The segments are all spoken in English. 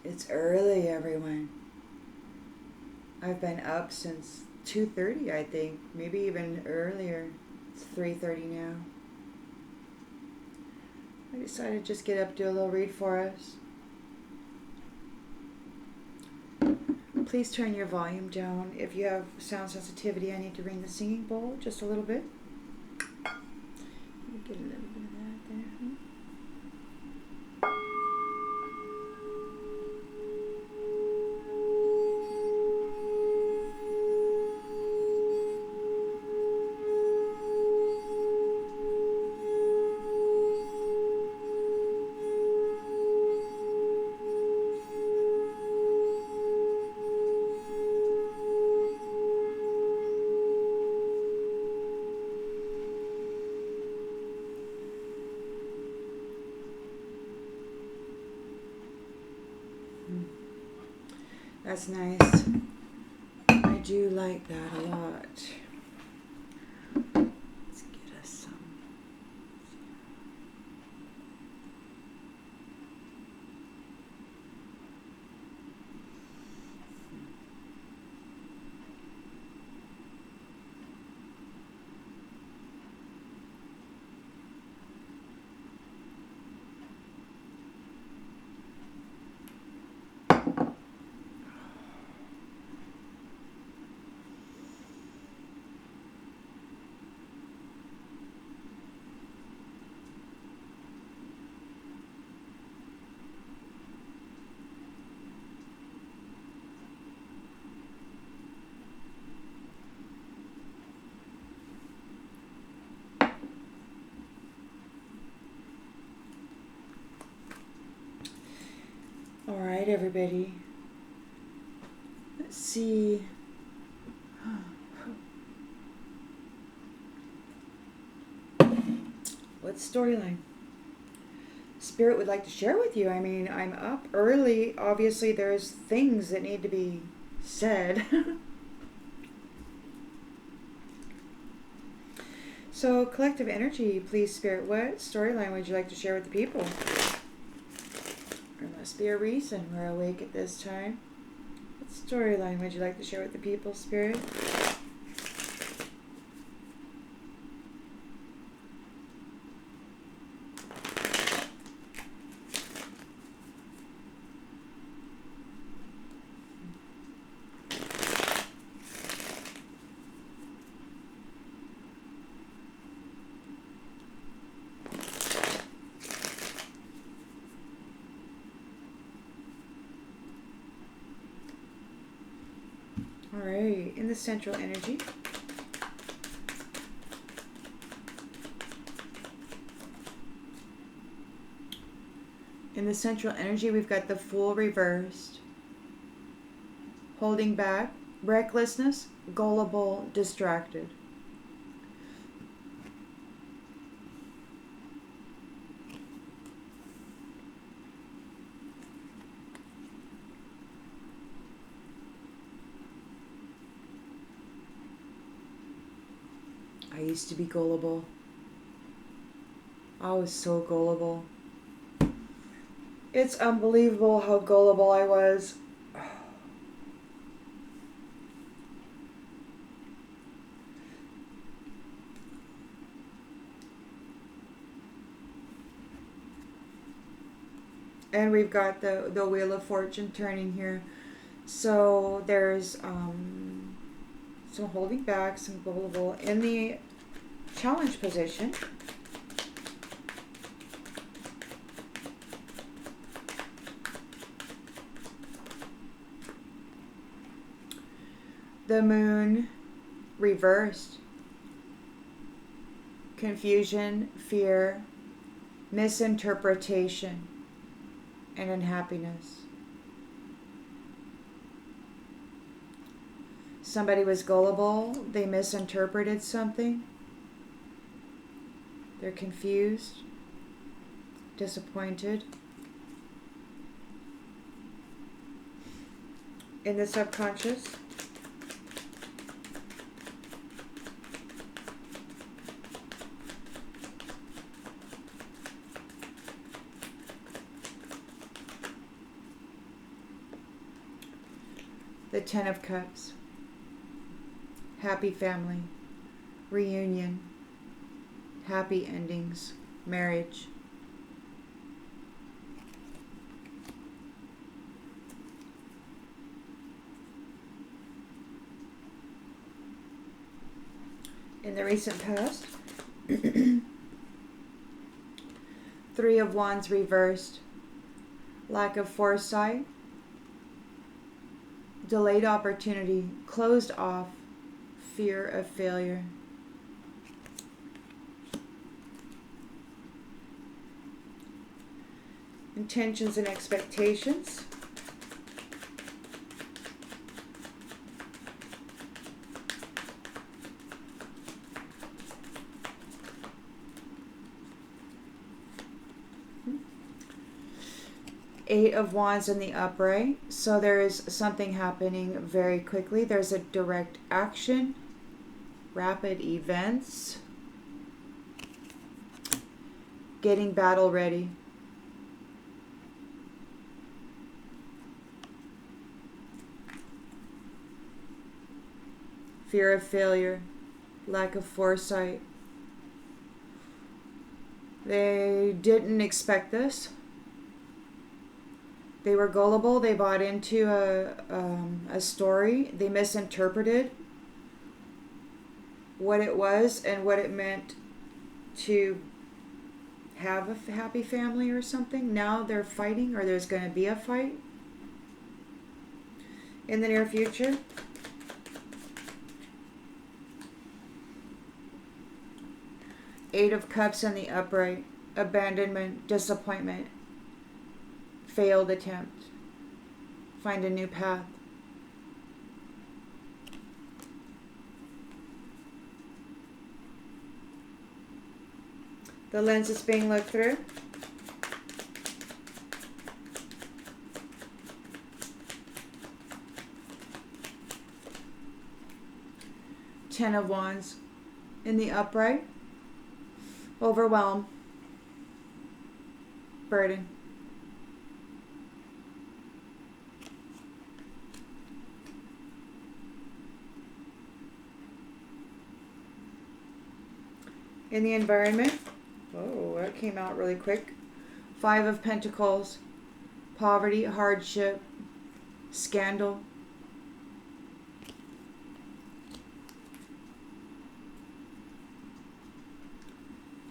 It's early, everyone. I've been up since 2:30, I think, maybe even earlier. It's 3:30 now. I decided to just get up, do a little read for us. Please turn your volume down. If you have sound sensitivity, I need to ring the singing bowl just a little bit. Get a little bit of that there. That's nice. I do like that a lot. Let's get us some. All right, everybody. Let's see. What storyline Spirit would like to share with you? I mean, I'm up early. Obviously, there's things that need to be said. So, collective energy, please, Spirit. What storyline would you like to share with the people? There must be a reason we're awake at this time. What storyline would you like to share with the people, Spirit? All right, in the central energy. In the central energy, we've got the Fool reversed. Holding back, recklessness, gullible, distracted. I used to be gullible. I was so gullible. It's unbelievable how gullible I was. And we've got the Wheel of Fortune turning here. So there's some holding back, some gullible in the challenge position. The Moon reversed. Confusion, fear, misinterpretation, and unhappiness. Somebody was gullible, they misinterpreted something. They're confused, disappointed. In the subconscious, The Ten of Cups. Happy family. Reunion. Happy endings. Marriage. In the recent past, Three of Wands reversed, lack of foresight, delayed opportunity, closed off, fear of failure. Intentions and expectations. Eight of Wands in the upright. So there is something happening very quickly. There's a direct action, rapid events, getting battle ready. Fear of failure, lack of foresight. They didn't expect this. They were gullible. They bought into a story. They misinterpreted what it was and what it meant to have a happy family or something. Now they're fighting, or there's going to be a fight in the near future. Eight of Cups in the upright. Abandonment, disappointment, failed attempt. Find a new path. The lens is being looked through. Ten of Wands in the upright. Overwhelm, burden. In the environment, oh, that came out really quick. Five of Pentacles, poverty, hardship, scandal.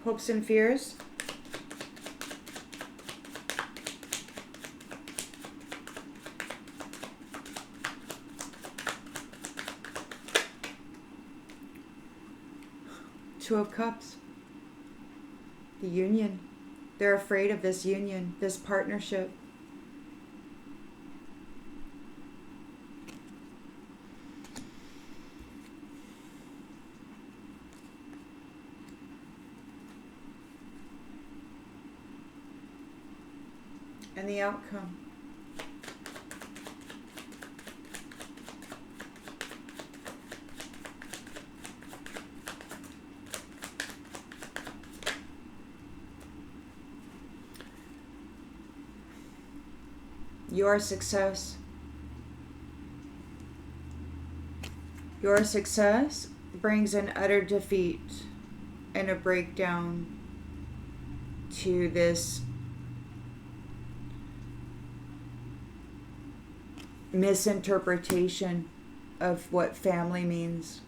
Hopes and fears. Two of Cups. The union. They're afraid of this union, this partnership. And the outcome. Your success. Your success brings an utter defeat and a breakdown to this misinterpretation of what family means.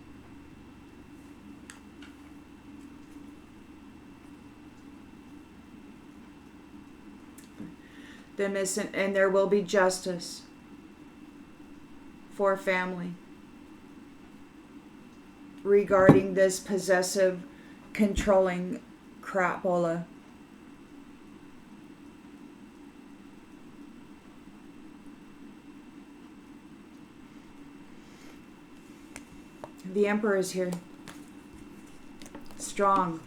And there will be justice for family regarding this possessive, controlling crapola. The Emperor is here. Strong.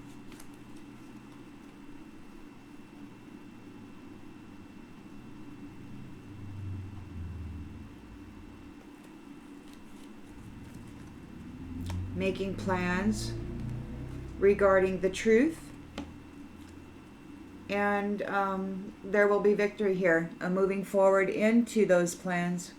Making plans regarding the truth. And there will be victory here. Moving forward into those plans.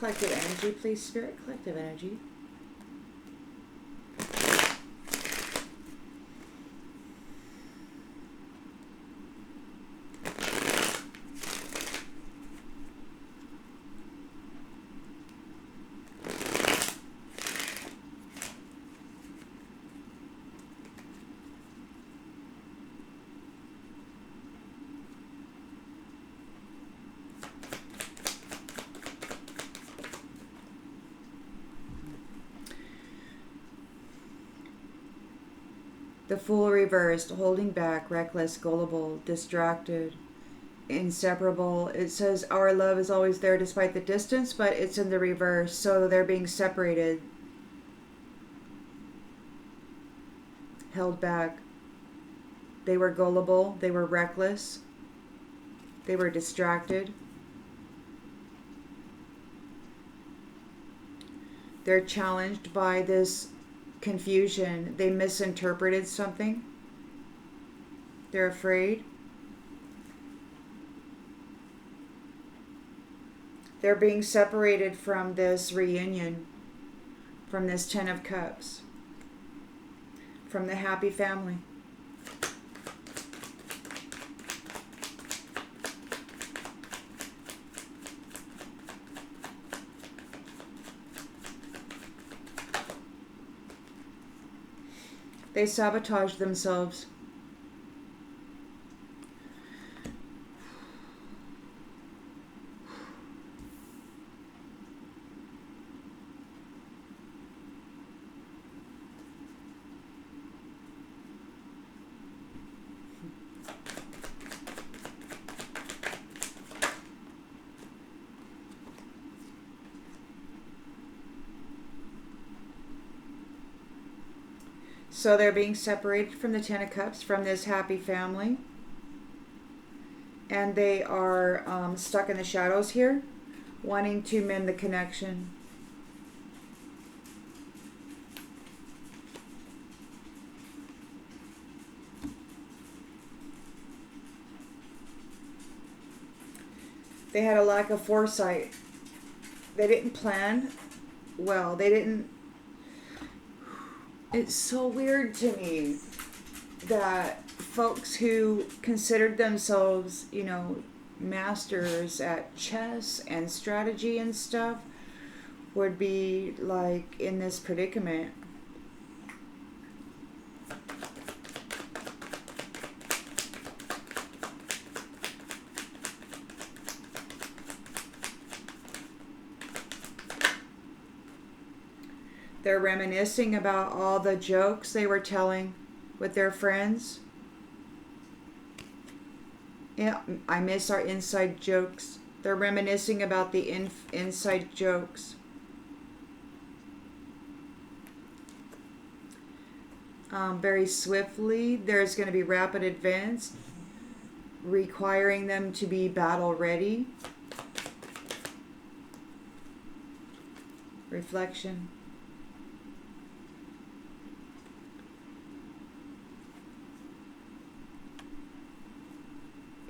collective energy, please, Spirit. Collective energy. The Fool reversed, holding back, reckless, gullible, distracted, inseparable. It says our love is always there despite the distance, but it's in the reverse, so they're being separated, held back. They were gullible, they were reckless, they were distracted. They're challenged by this confusion. They misinterpreted something. They're afraid. They're being separated from this reunion, from this Ten of Cups, from the happy family. They sabotage themselves. So they're being separated from the Ten of Cups, from this happy family. And they are stuck in the shadows here, wanting to mend the connection. They had a lack of foresight. They didn't plan well. They didn't. It's so weird to me that folks who considered themselves, you know, masters at chess and strategy and stuff would be like in this predicament. They're reminiscing about all the jokes they were telling with their friends. Yeah, I miss our inside jokes. They're reminiscing about the inside jokes. Very swiftly, there's going to be rapid advance, requiring them to be battle ready. Reflection.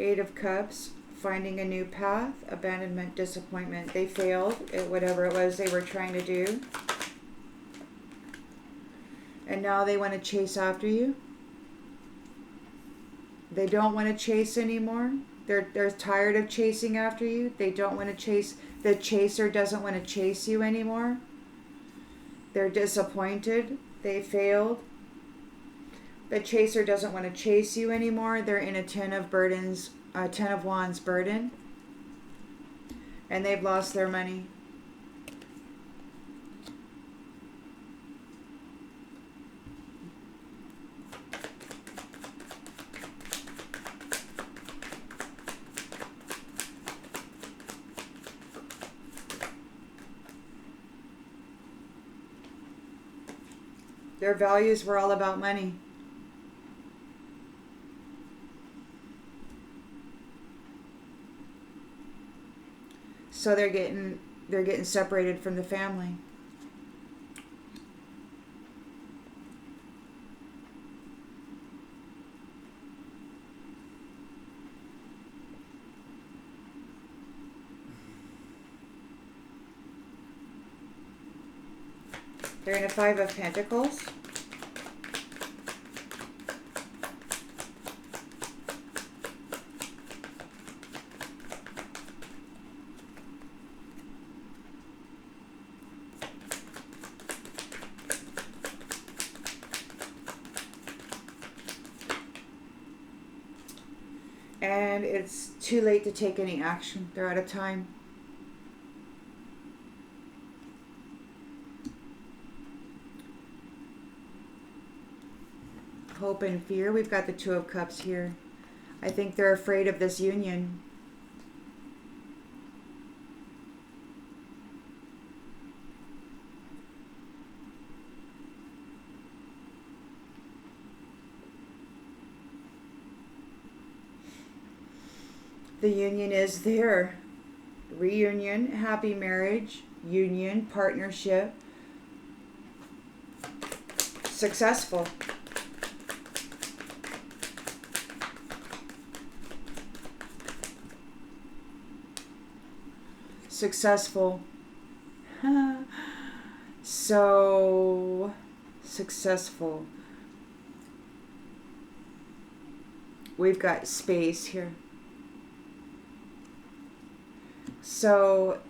Eight of Cups, finding a new path, abandonment, disappointment. They failed at whatever it was they were trying to do. And now they want to chase after you. They don't want to chase anymore. They're tired of chasing after you. They don't want to chase. The chaser doesn't want to chase you anymore. They're disappointed. They failed. The chaser doesn't want to chase you anymore. They're in a Ten of Wands burden. And they've lost their money. Their values were all about money. So they're getting separated from the family. They're in a Five of Pentacles. And it's too late to take any action. They're out of time. Hope and fear. We've got the Two of Cups here. I think they're afraid of this union. The union is there. Reunion, happy marriage, union, partnership, successful. Successful. So successful. We've got space here. So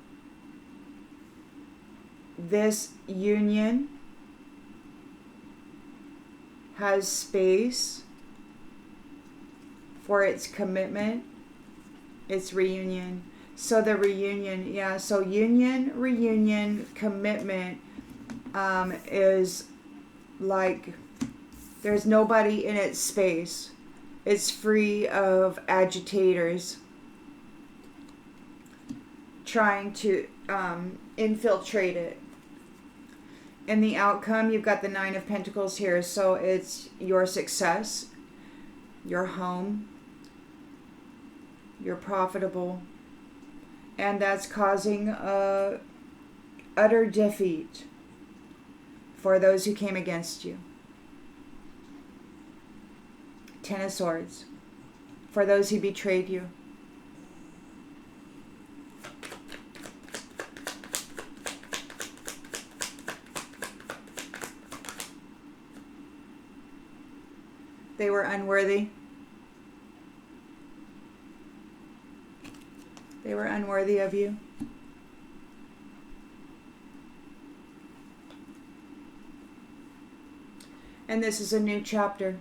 this union has space for its commitment, its reunion. So the reunion, yeah, so union, reunion, commitment is like there's nobody in its space. It's free of agitators trying to infiltrate it. In the outcome, you've got the Nine of Pentacles here. So it's your success, your home, you're profitable. And that's causing a utter defeat for those who came against you. Ten of Swords. For those who betrayed you. They were unworthy. They were unworthy of you. And this is a new chapter.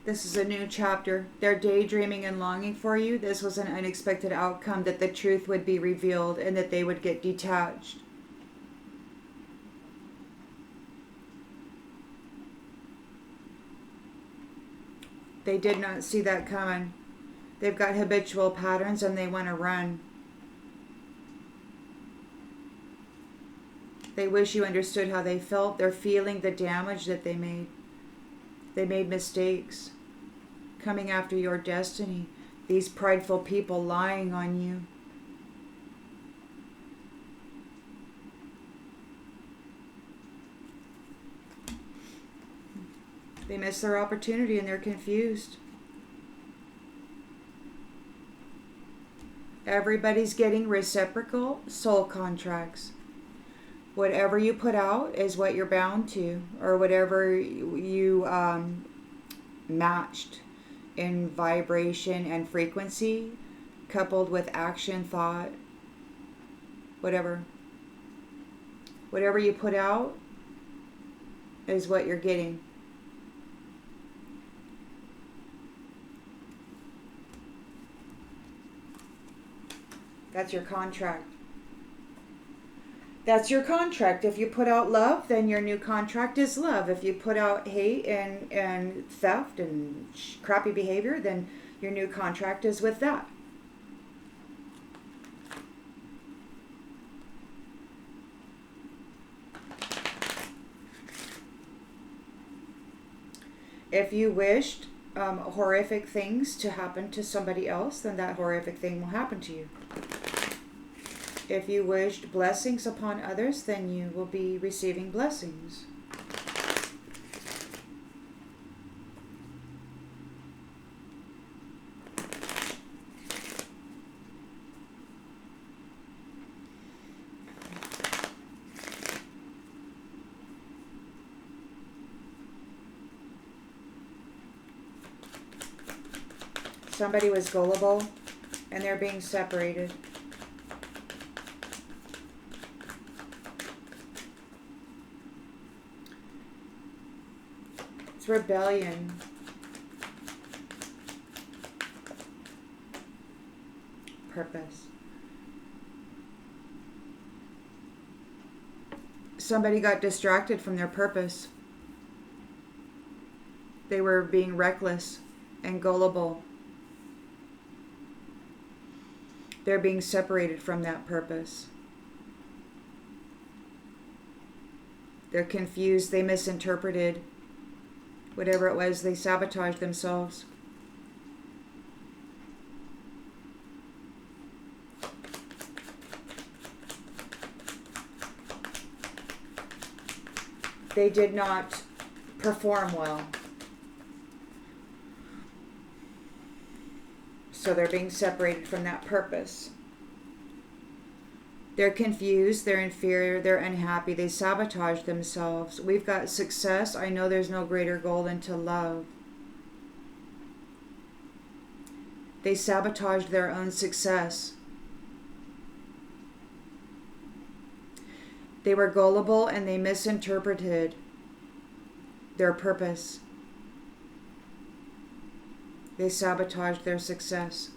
This is a new chapter. They're daydreaming and longing for you. This was an unexpected outcome, that the truth would be revealed and that they would get detached. They did not see that coming. They've got habitual patterns and they want to run. They wish you understood how they felt. They're feeling the damage that they made. They made mistakes. Coming after your destiny. These prideful people lying on you. They miss their opportunity and they're confused. Everybody's getting reciprocal soul contracts. Whatever you put out is what you're bound to, or whatever you matched in vibration and frequency, coupled with action, thought, whatever. Whatever you put out is what you're getting. That's your contract. That's your contract. If you put out love, then your new contract is love. If you put out hate and theft and crappy behavior, then your new contract is with that. If you wished horrific things to happen to somebody else, then that horrific thing will happen to you. If you wished blessings upon others, then you will be receiving blessings. Somebody was gullible and they're being separated. It's rebellion. Purpose. Somebody got distracted from their purpose. They were being reckless and gullible. They're being separated from that purpose. They're confused. They misinterpreted whatever it was. They sabotaged themselves. They did not perform well. So they're being separated from that purpose. They're confused, they're inferior, they're unhappy, they sabotage themselves. We've got success. I know there's no greater goal than to love. They sabotaged their own success. They were gullible and they misinterpreted their purpose. They sabotaged their success.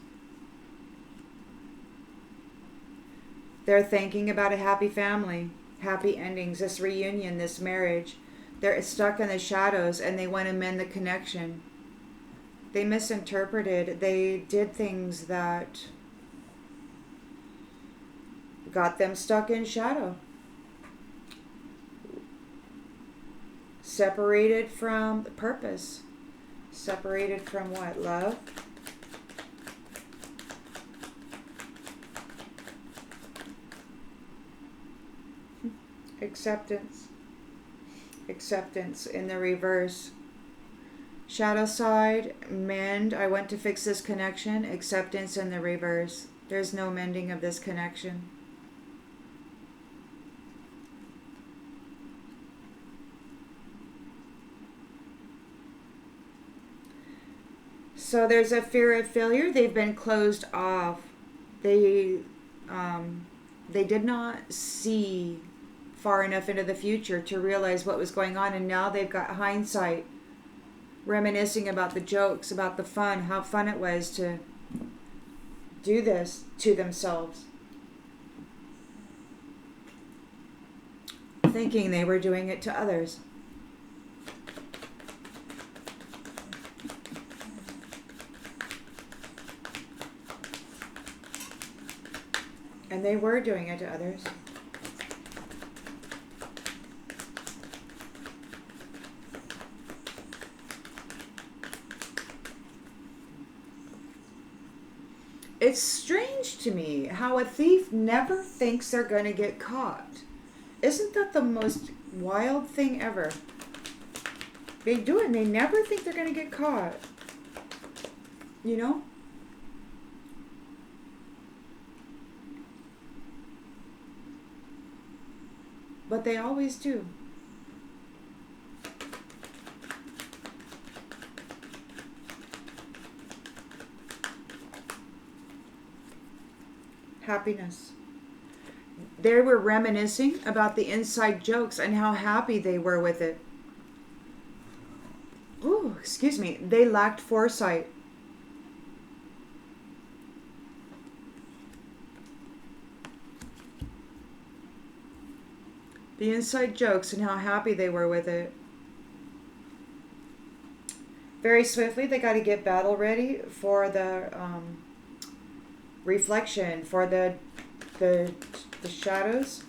They're thinking about a happy family, happy endings, this reunion, this marriage. They're stuck in the shadows and they want to mend the connection. They misinterpreted. They did things that got them stuck in shadow. Separated from the purpose. Separated from what? Love? Acceptance. Acceptance in the reverse. Shadow side, mend. I want to fix this connection. Acceptance in the reverse. There's no mending of this connection. So there's a fear of failure. They've been closed off. They did not see far enough into the future to realize what was going on, and now they've got hindsight, reminiscing about the jokes, about the fun, how fun it was to do this to themselves, thinking they were doing it to others. And they were doing it to others. It's strange to me how a thief never thinks they're going to get caught. Isn't that the most wild thing ever? They do it and they never think they're going to get caught. You know? But they always do. Happiness. They were reminiscing about the inside jokes and how happy they were with it. Ooh, excuse me. They lacked foresight. The inside jokes and how happy they were with it. Very swiftly, they got to get battle ready for the reflection, for the shadows.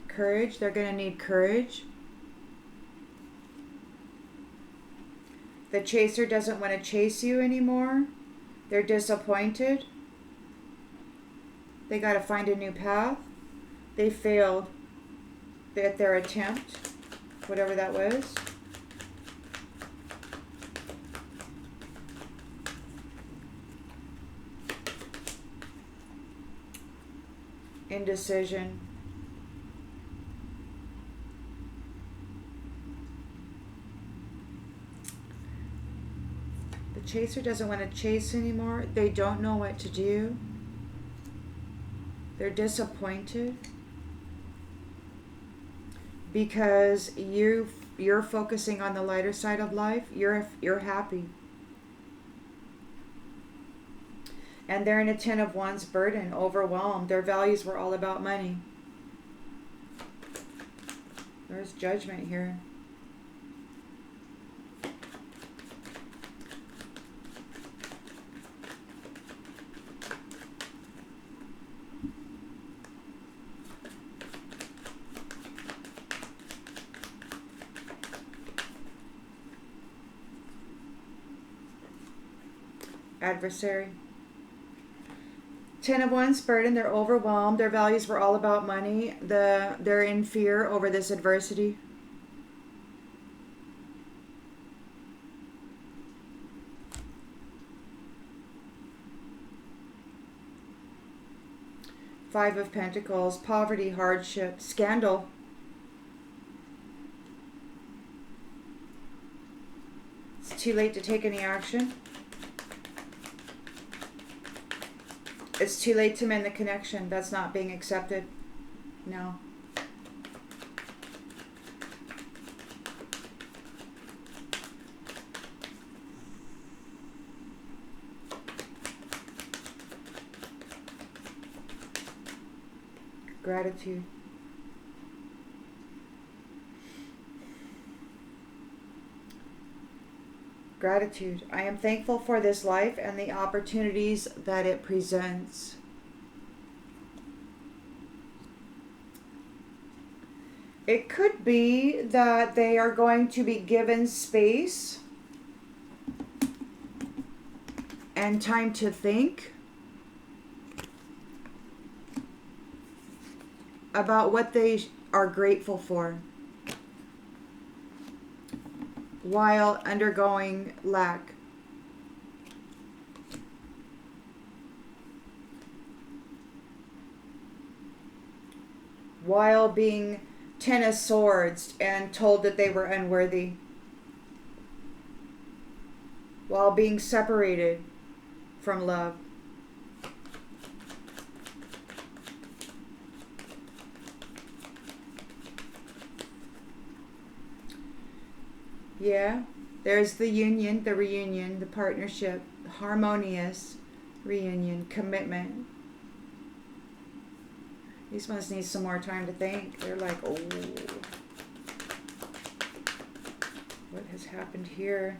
Courage. They're going to need courage. The chaser doesn't want to chase you anymore. They're disappointed. They got to find a new path. They failed at their attempt, whatever that was. indecision. The chaser doesn't want to chase anymore. They don't know what to do. They're disappointed because you're focusing on the lighter side of life. You're happy. And they're in a 10 of Wands burden, overwhelmed. Their values were all about money. There's judgment here. Adversary. 10 of Wands burden, they're overwhelmed. Their values were all about money. They're in fear over this adversity. Five of Pentacles, poverty, hardship, scandal. It's too late to take any action. It's too late to mend the connection. That's not being accepted. No. Gratitude. Gratitude. I am thankful for this life and the opportunities that it presents. It could be that they are going to be given space and time to think about what they are grateful for while undergoing lack. While being 10 of Swords and told that they were unworthy. While being separated from love. Yeah, there's the union, the reunion, the partnership, harmonious reunion, commitment. These ones need some more time to think. They're like, oh, what has happened here?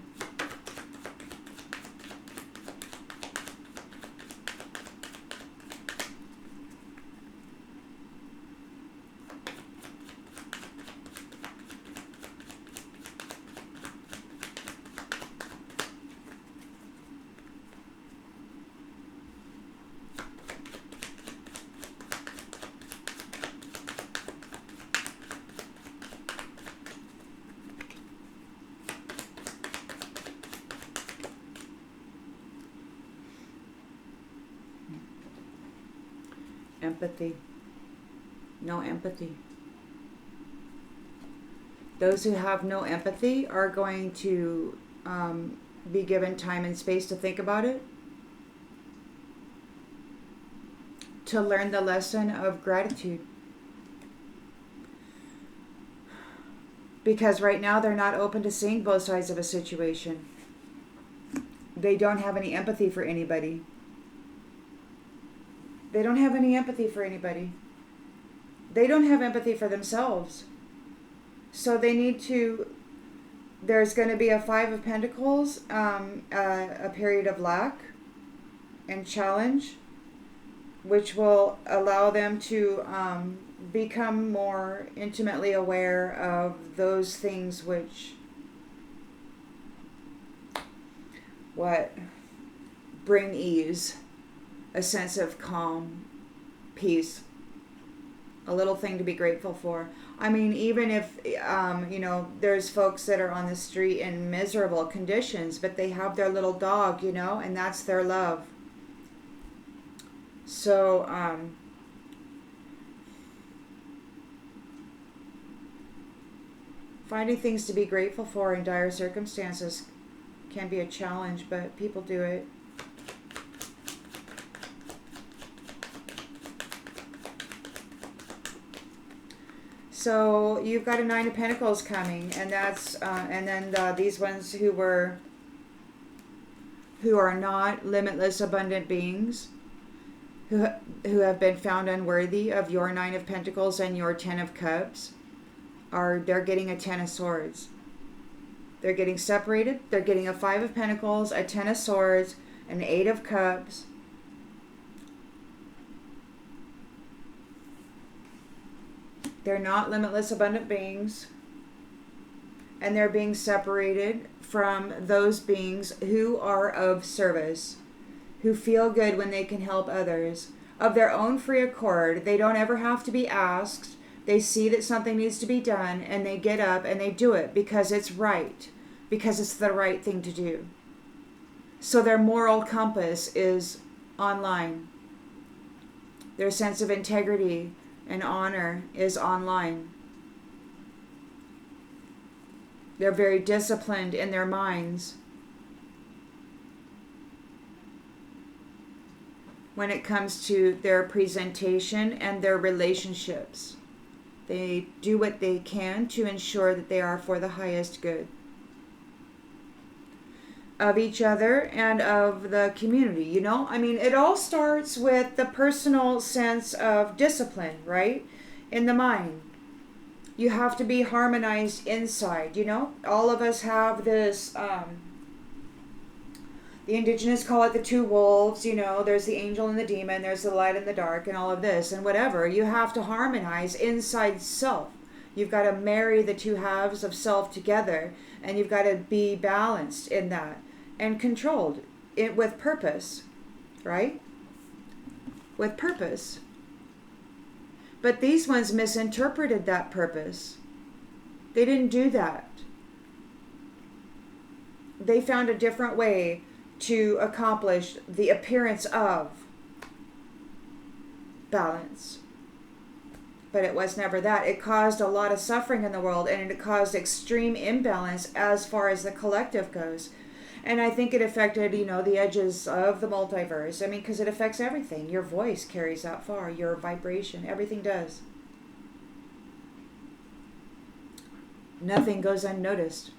Empathy. No empathy. Those who have no empathy are going to be given time and space to think about it. To learn the lesson of gratitude. Because right now they're not open to seeing both sides of a situation. They don't have any empathy for anybody. They don't have any empathy for anybody. They don't have empathy for themselves. So they need to, there's going to be a 5 of Pentacles, a period of lack and challenge, which will allow them to become more intimately aware of those things which, bring ease. A sense of calm, peace, a little thing to be grateful for. I mean, even if, there's folks that are on the street in miserable conditions, but they have their little dog, and that's their love. So, Finding things to be grateful for in dire circumstances can be a challenge, but people do it. So you've got a Nine of Pentacles coming, and that's and then these ones who are not limitless, abundant beings, who have been found unworthy of your Nine of Pentacles and your Ten of Cups, they're getting a Ten of Swords. They're getting separated. They're getting a Five of Pentacles, a Ten of Swords, an Eight of Cups. They're not limitless, abundant beings. And they're being separated from those beings who are of service, who feel good when they can help others. Of their own free accord, they don't ever have to be asked. They see that something needs to be done, and they get up and they do it because it's right, because it's the right thing to do. So their moral compass is online. Their sense of integrity and honor is online. They're very disciplined in their minds. When it comes to their presentation and their relationships, they do what they can to ensure that they are for the highest good of each other and of the community. You know, I mean, it all starts with the personal sense of discipline, right? In the mind. You have to be harmonized inside, you know? All of us have this, the indigenous call it the two wolves, you know? There's the angel and the demon, there's the light and the dark, and all of this, and whatever. You have to harmonize inside self. You've got to marry the two halves of self together, and you've got to be balanced in that. And controlled with purpose, right? With purpose. But these ones misinterpreted that purpose. They didn't do that. They found a different way to accomplish the appearance of balance. But it was never that. It caused a lot of suffering in the world, and it caused extreme imbalance as far as the collective goes. And I think it affected, you know, the edges of the multiverse. I mean, because it affects everything. Your voice carries that far. Your vibration. Everything does. Nothing goes unnoticed.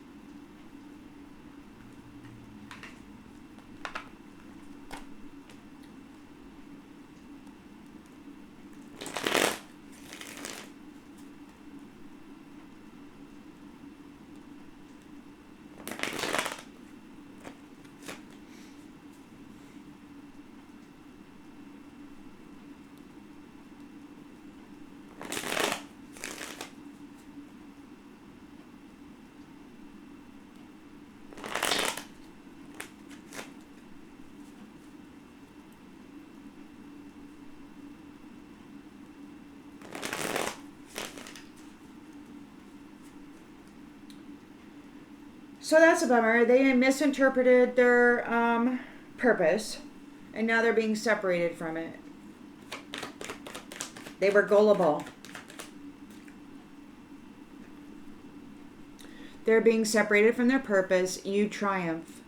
So that's a bummer. They misinterpreted their purpose, and now they're being separated from it. They were gullible. They're being separated from their purpose. You triumph.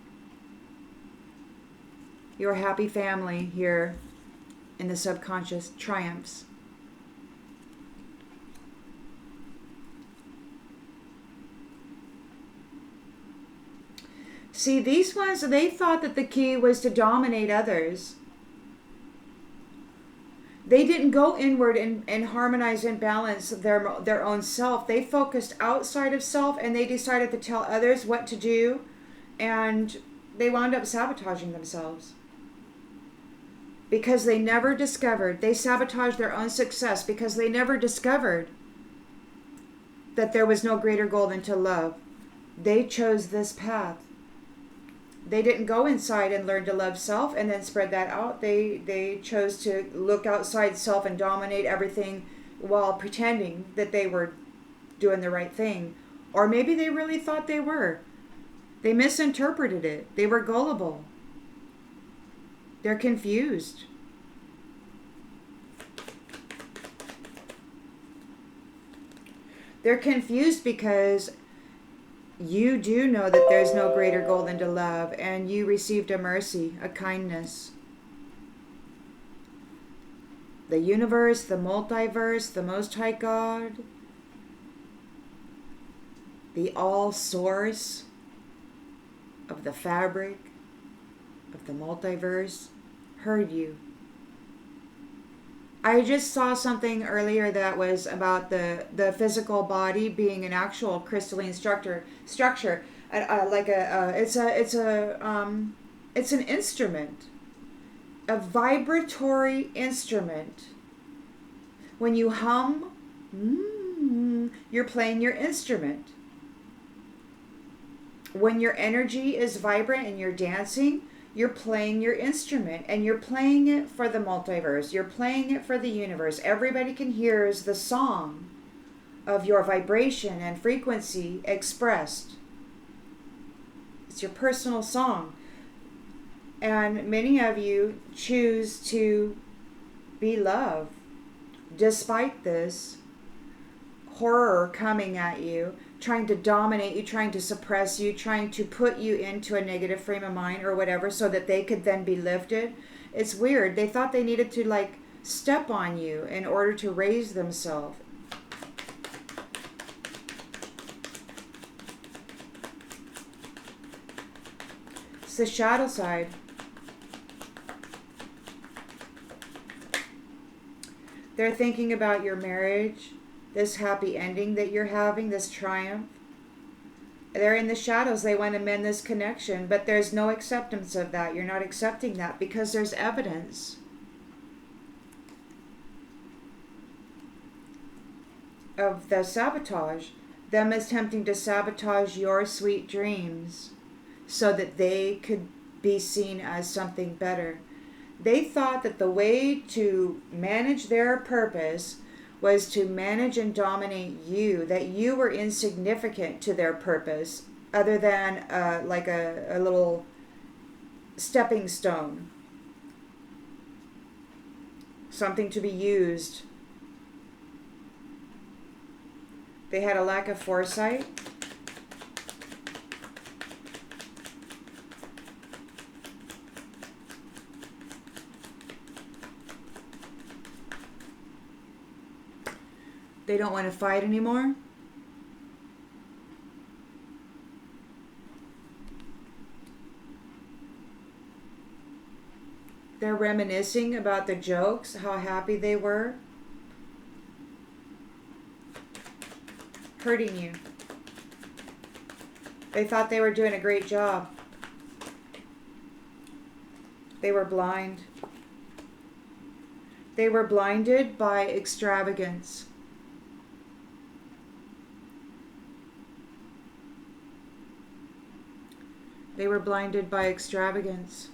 Your happy family here in the subconscious triumphs. See, these ones, they thought that the key was to dominate others. They didn't go inward and harmonize and balance their own self. They focused outside of self, and they decided to tell others what to do, and they wound up sabotaging themselves. Because they never discovered, they sabotaged their own success because they never discovered that there was no greater goal than to love. They chose this path. They didn't go inside and learn to love self and then spread that out. They chose to look outside self and dominate everything while pretending that they were doing the right thing. Or maybe they really thought they were. They misinterpreted it. They were gullible. They're confused. They're confused because You do know that there's no greater goal than to love, and you received a mercy, a kindness. The universe, the multiverse, the Most High God, the all source of the fabric of the multiverse heard you. I just saw something earlier that was about the physical body being an actual crystalline structure. It's an instrument, a vibratory instrument. When you hum, you're playing your instrument. When your energy is vibrant and you're dancing, you're playing your instrument, and you're playing it for the multiverse. You're playing it for the universe. Everybody can hear the song of your vibration and frequency expressed. It's your personal song. And many of you choose to be love despite this horror coming at you, trying to dominate you, trying to suppress you, trying to put you into a negative frame of mind or whatever so that they could then be lifted. It's weird. They thought they needed to like step on you in order to raise themselves. It's the shadow side. They're thinking about your marriage, this happy ending that you're having, this triumph. They're in the shadows. They want to mend this connection, but there's no acceptance of that. You're not accepting that because there's evidence of the sabotage. Them attempting to sabotage your sweet dreams so that they could be seen as something better. They thought that the way to manage their purpose was to manage and dominate you, that you were insignificant to their purpose, other than like a little stepping stone, something to be used. They had a lack of foresight. They don't want to fight anymore. They're reminiscing about the jokes, how happy they were. Hurting you. They thought they were doing a great job. They were blind. They were blinded by extravagance. They were blinded by extravagance.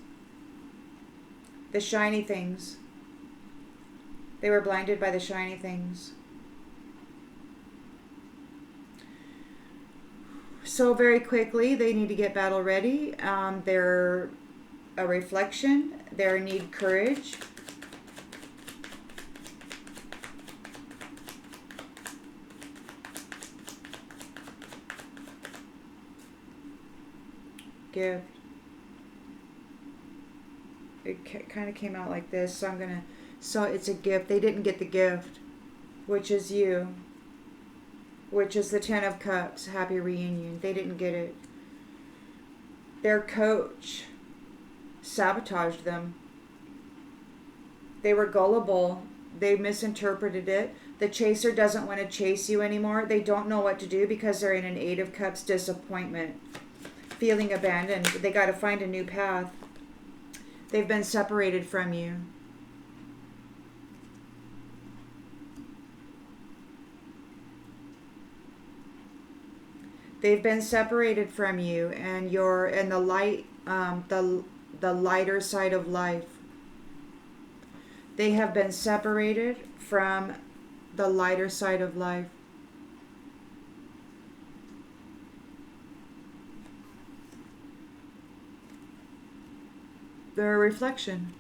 The shiny things. They were blinded by the shiny things. So very quickly, they need to get battle ready. They're a reflection. They need courage. Gift. It kind of came out like this, so it's a gift. They didn't get the gift, which is you, which is the 10 of Cups, happy reunion. They didn't get it. Their coach sabotaged them. They were gullible. They misinterpreted it. The chaser doesn't want to chase you anymore. They don't know what to do because they're in an 8 of Cups disappointment. Feeling abandoned. They got to find a new path. They've been separated from you. They've been separated from you, and you're in the light, the lighter side of life. They have been separated from the lighter side of life. They're a reflection.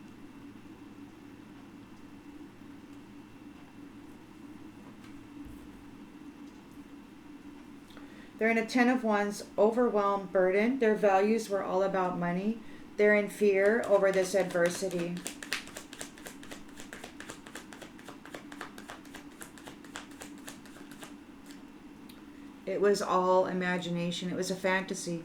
They're in a Ten of Wands, overwhelmed, burdened. Their values were all about money. They're in fear over this adversity. It was all imagination. It was a fantasy.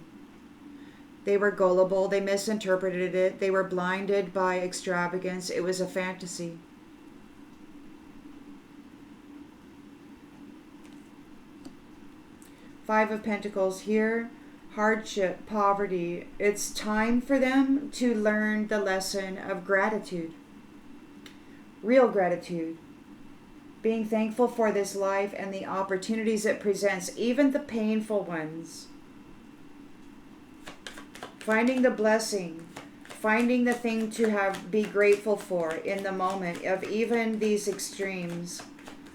They were gullible. They misinterpreted it. They were blinded by extravagance. It was a fantasy. Five of Pentacles here. Hardship, poverty. It's time for them to learn the lesson of gratitude. Real gratitude. Being thankful for this life and the opportunities it presents, even the painful ones. Finding the blessing, finding the thing to be grateful for in the moment of even these extremes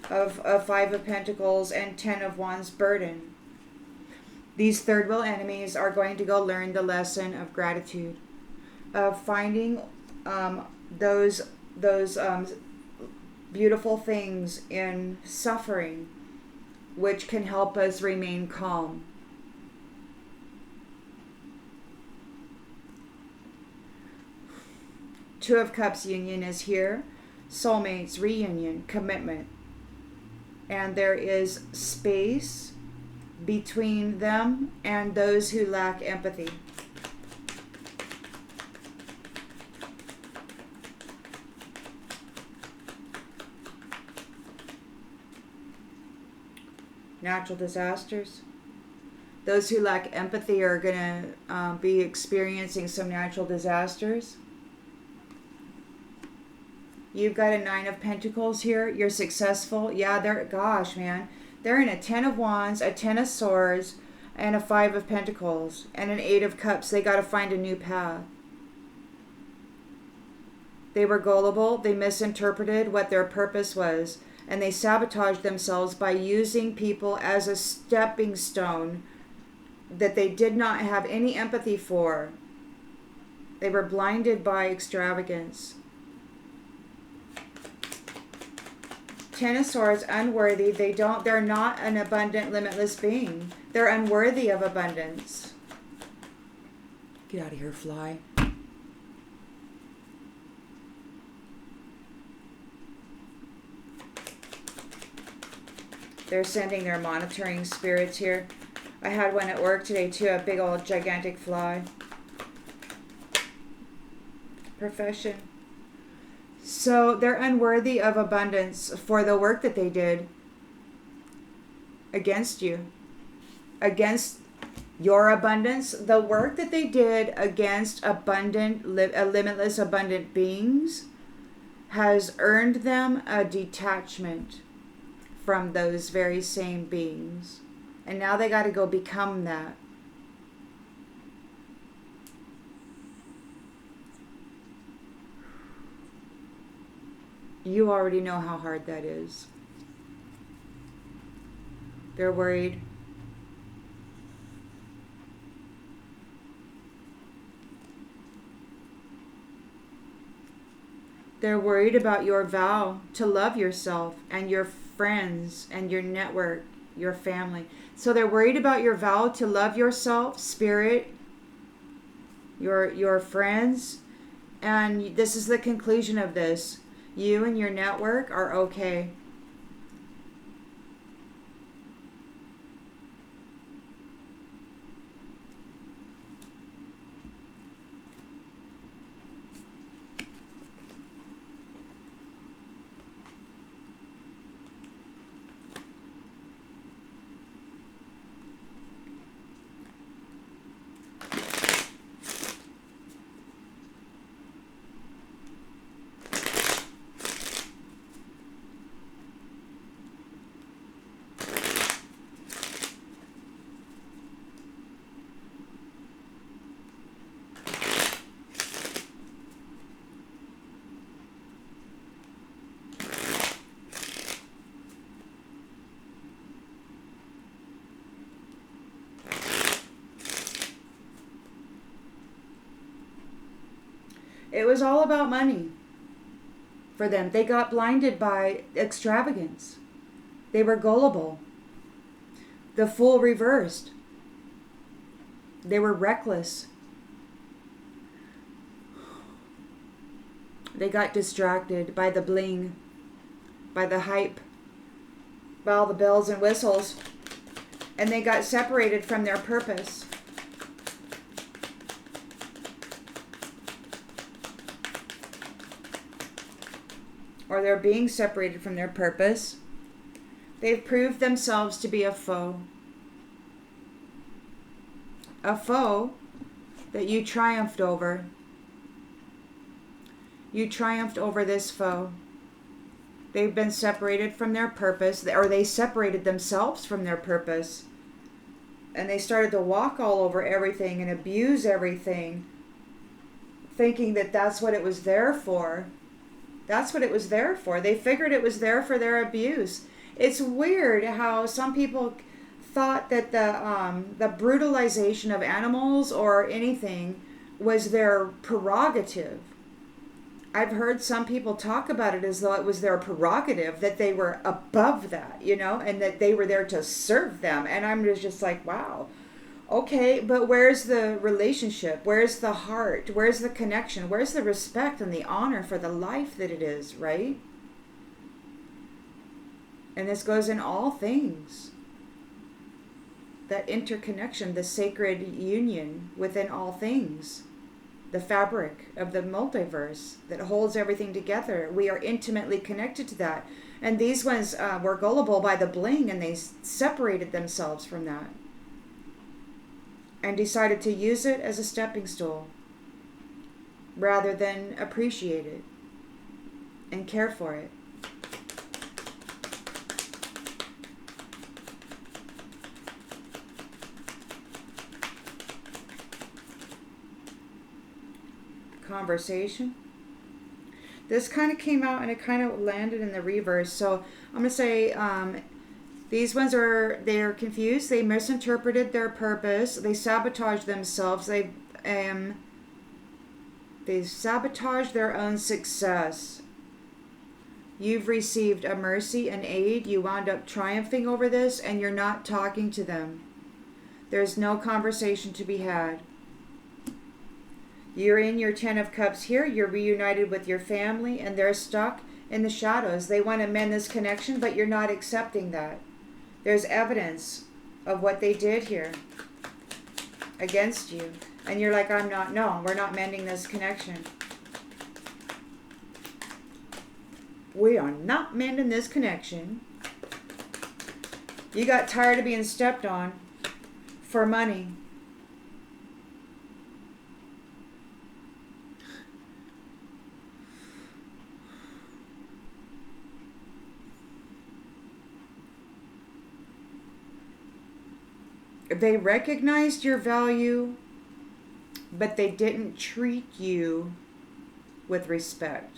of Five of Pentacles and Ten of Wands burden. These third wheel enemies are going to go learn the lesson of gratitude, of finding those beautiful things in suffering, which can help us remain calm. Two of Cups union is here. Soulmates, reunion, commitment. And there is space between them and those who lack empathy. Natural disasters. Those who lack empathy are going to be experiencing some natural disasters. You've got a Nine of Pentacles here. You're successful. Yeah, gosh, man. They're in a Ten of Wands, a Ten of Swords, and a Five of Pentacles, and an Eight of Cups. They got to find a new path. They were gullible. They misinterpreted what their purpose was, and they sabotaged themselves by using people as a stepping stone that they did not have any empathy for. They were blinded by extravagance. Ten of Swords, unworthy. They're not an abundant, limitless being. They're unworthy of abundance. Get out of here, fly. They're sending their monitoring spirits here. I had one at work today too, a big old gigantic fly. Profession. So they're unworthy of abundance for the work that they did against you, against your abundance. The work that they did against limitless abundant beings has earned them a detachment from those very same beings. And now they got to go become that. You already know how hard that is. They're worried. They're worried about your vow to love yourself and your friends and your network, your family. So they're worried about your vow to love yourself, spirit, your friends. And this is the conclusion of this. You and your network are okay. It was all about money for them. They got blinded by extravagance. They were gullible. The Fool reversed. They were reckless. They got distracted by the bling, by the hype, by all the bells and whistles, and they got separated from their purpose. Or they're being separated from their purpose. They've proved themselves to be a foe. A foe that you triumphed over. You triumphed over this foe. They've been separated from their purpose, or they separated themselves from their purpose. And they started to walk all over everything and abuse everything, thinking that that's what it was there for. That's what it was there for. They figured it was there for their abuse. It's weird how some people thought that the brutalization of animals or anything was their prerogative. I've heard some people talk about it as though it was their prerogative, that they were above that, and that they were there to serve them. And I'm just like, wow. Okay, but where's the relationship? Where's the heart? Where's the connection? Where's the respect and the honor for the life that it is, right? And this goes in all things. That interconnection, the sacred union within all things. The fabric of the multiverse that holds everything together. We are intimately connected to that. And these ones were gullible by the bling, and they separated themselves from that. And decided to use it as a stepping stool rather than appreciate it and care for it. Conversation. This kind of came out and it kind of landed in the reverse. So I'm going to say these ones they're confused. They misinterpreted their purpose. They sabotaged themselves. They sabotaged their own success. You've received a mercy and aid. You wound up triumphing over this, and you're not talking to them. There's no conversation to be had. You're in your 10 of Cups here. You're reunited with your family, and they're stuck in the shadows. They want to mend this connection, but you're not accepting that. There's evidence of what they did here against you. And you're like, we're not mending this connection. We are not mending this connection. You got tired of being stepped on for money. They recognized your value, but they didn't treat you with respect.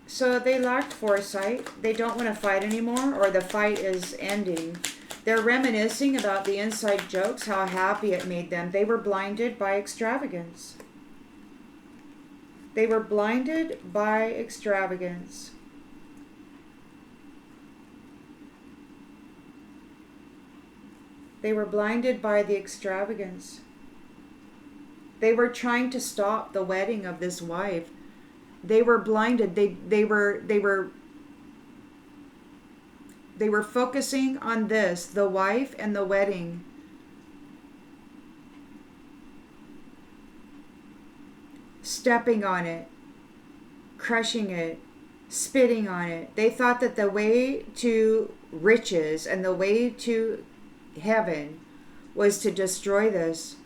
So they lacked foresight. They don't want to fight anymore, or the fight is ending. They're reminiscing about the inside jokes, how happy it made them. They were blinded by extravagance. They were blinded by extravagance. They were blinded by the extravagance. They were trying to stop the wedding of this wife. They were blinded. They were focusing on this, the wife and the wedding. Stepping on it, crushing it, spitting on it. They thought that the way to riches and the way to heaven was to destroy this.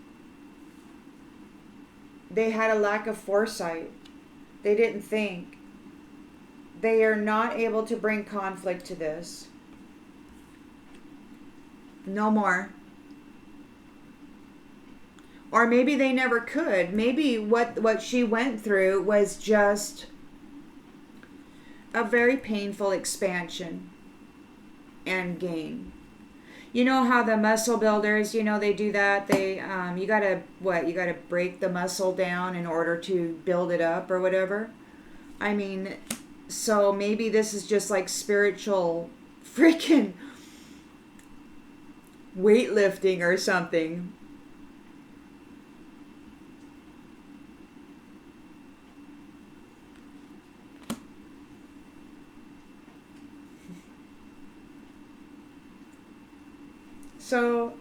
They had a lack of foresight. They didn't think. They are not able to bring conflict to this. No more. Or maybe they never could. Maybe what she went through was just a very painful expansion and gain. You know how the muscle builders, they do that. You gotta You gotta break the muscle down in order to build it up or whatever. I mean, so maybe this is just like spiritual freaking weightlifting or something. So,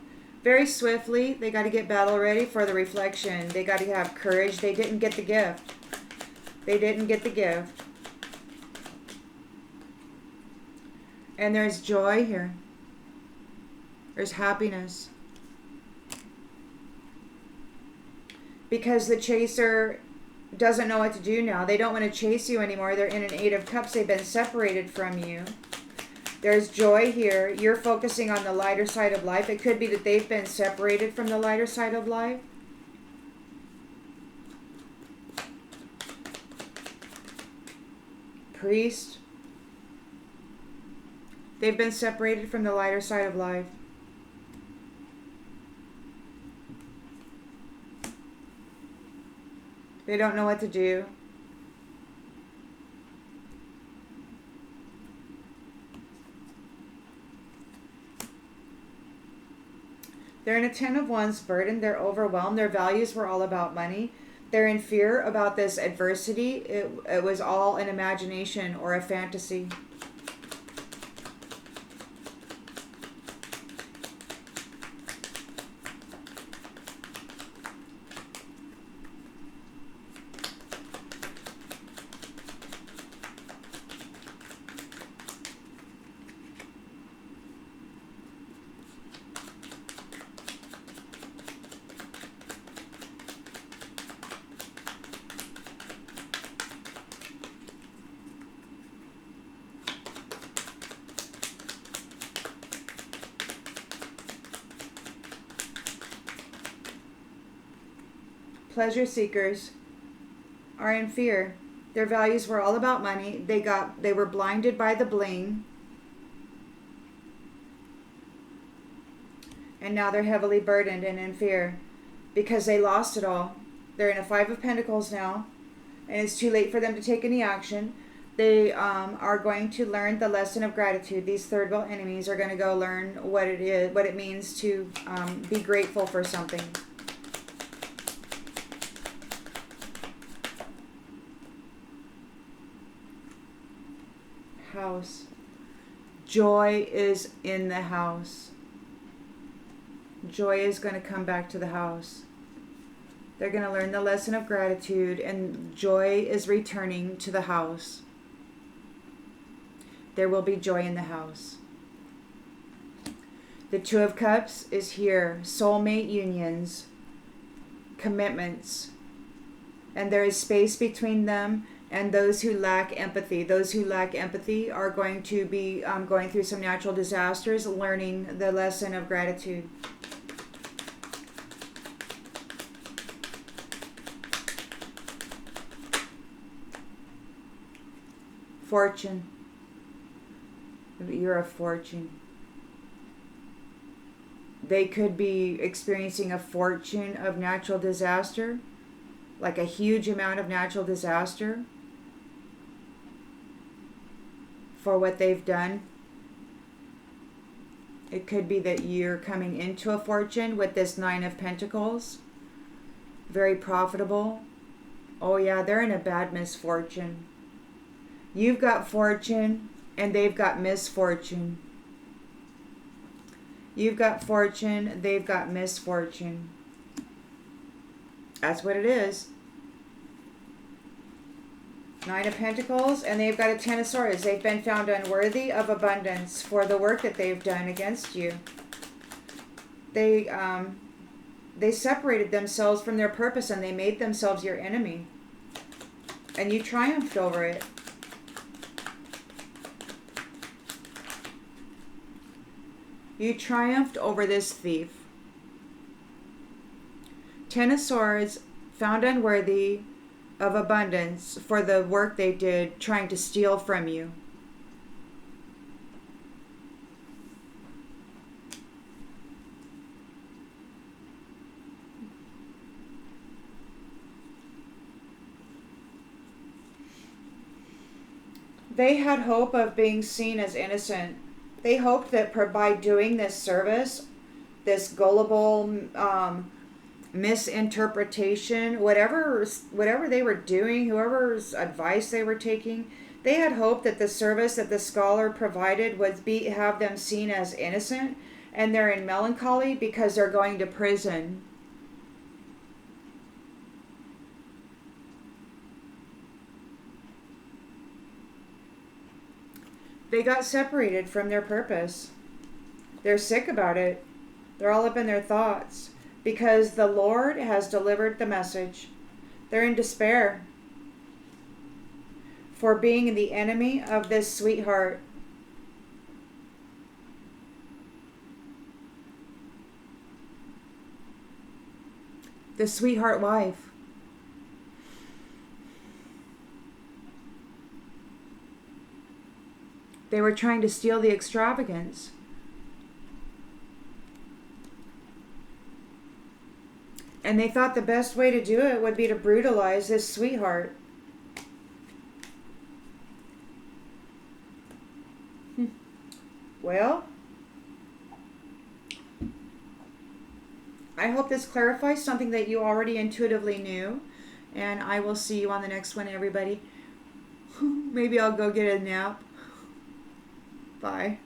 very swiftly, they got to get battle ready for the reflection. They got to have courage. They didn't get the gift. They didn't get the gift. And there's joy here. There's happiness. Because the chaser doesn't know what to do now. They don't want to chase you anymore. They're in an Eight of Cups. They've been separated from you. There's joy here. You're focusing on the lighter side of life. It could be that they've been separated from the lighter side of life. Priest. They've been separated from the lighter side of life. They don't know what to do. They're in a Ten of Wands burden. They're overwhelmed. Their values were all about money. They're in fear about this adversity. It was all an imagination or a fantasy. Pleasure seekers are in fear. Their values were all about money. They were blinded by the bling. And now they're heavily burdened and in fear because they lost it all. They're in a Five of Pentacles now, and it's too late for them to take any action. They are going to learn the lesson of gratitude. These third world enemies are going to go learn what it means to be grateful for something. House. Joy is in the house. Joy is going to come back to the house. They're going to learn the lesson of gratitude, and joy is returning to the house. There will be joy in the house. The Two of Cups is here. Soulmate unions, commitments, and there is space between them and those who lack empathy. Those who lack empathy are going to be going through some natural disasters, learning the lesson of gratitude. Fortune. You're a fortune. They could be experiencing a fortune of natural disaster, like a huge amount of natural disaster for what they've done. It could be that you're coming into a fortune with this Nine of Pentacles. Very profitable. Oh yeah, they're in a bad misfortune. You've got fortune and they've got misfortune. You've got fortune, they've got misfortune. That's what it is. Nine of Pentacles, and they've got a Ten of Swords. They've been found unworthy of abundance for the work that they've done against you. They separated themselves from their purpose, and they made themselves your enemy. And you triumphed over it. You triumphed over this thief. Ten of Swords, found unworthy of abundance for the work they did trying to steal from you. They had hope of being seen as innocent. They hoped that by doing this service, this gullible misinterpretation, whatever they were doing, whoever's advice they were taking, they had hoped that the service that the scholar provided would have them seen as innocent, and they're in melancholy because they're going to prison. They got separated from their purpose. They're sick about it. They're all up in their thoughts because the Lord has delivered the message. They're in despair for being the enemy of this sweetheart. The sweetheart wife. They were trying to steal the extravagance. And they thought the best way to do it would be to brutalize this sweetheart. Well, I hope this clarifies something that you already intuitively knew. And I will see you on the next one, everybody. Maybe I'll go get a nap. Bye.